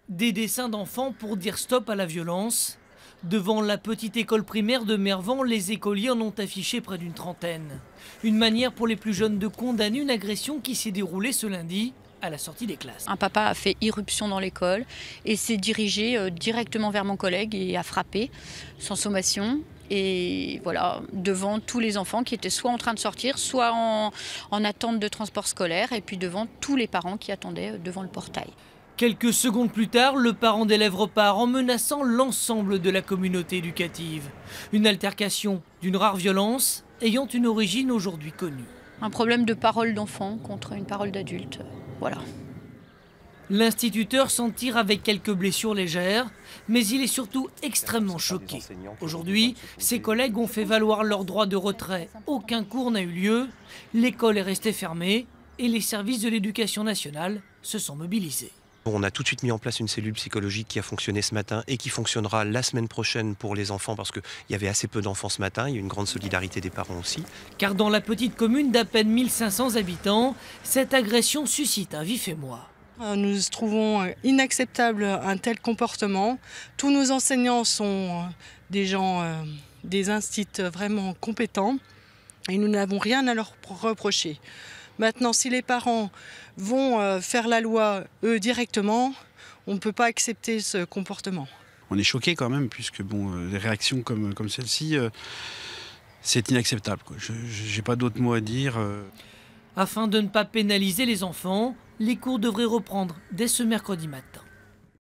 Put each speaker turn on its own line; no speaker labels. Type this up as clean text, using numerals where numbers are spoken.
Des dessins d'enfants pour dire stop à la violence. Devant la petite école primaire de Mervan, les écoliers en ont affiché près d'une trentaine. Une manière pour les plus jeunes de condamner une agression qui s'est déroulée ce lundi à la sortie des classes.
Un papa a fait irruption dans l'école et s'est dirigé directement vers mon collègue et a frappé sans sommation. Et voilà, devant tous les enfants qui étaient soit en train de sortir, soit en attente de transport scolaire, et puis devant tous les parents qui attendaient devant le portail.
Quelques secondes plus tard, le parent d'élève repart en menaçant l'ensemble de la communauté éducative. Une altercation d'une rare violence ayant une origine aujourd'hui connue.
Un problème de parole d'enfant contre une parole d'adulte, voilà.
L'instituteur s'en tire avec quelques blessures légères, mais il est surtout extrêmement choqué. Aujourd'hui, ses collègues ont fait valoir leur droit de retrait. Aucun cours n'a eu lieu, l'école est restée fermée et les services de l'éducation nationale se sont mobilisés.
On a tout de suite mis en place une cellule psychologique qui a fonctionné ce matin et qui fonctionnera la semaine prochaine pour les enfants parce qu'il y avait assez peu d'enfants ce matin, il y a une grande solidarité des parents aussi.
Car dans la petite commune d'à peine 1500 habitants, cette agression suscite un vif émoi.
Nous trouvons inacceptable un tel comportement. Tous nos enseignants sont des gens, des instituts vraiment compétents et nous n'avons rien à leur reprocher. Maintenant, si les parents vont faire la loi eux directement, on ne peut pas accepter ce comportement.
On est choqués quand même, puisque des réactions comme celle-ci, c'est inacceptable, quoi. Je n'ai pas d'autres mots à dire.
Afin de ne pas pénaliser les enfants, les cours devraient reprendre dès ce mercredi matin.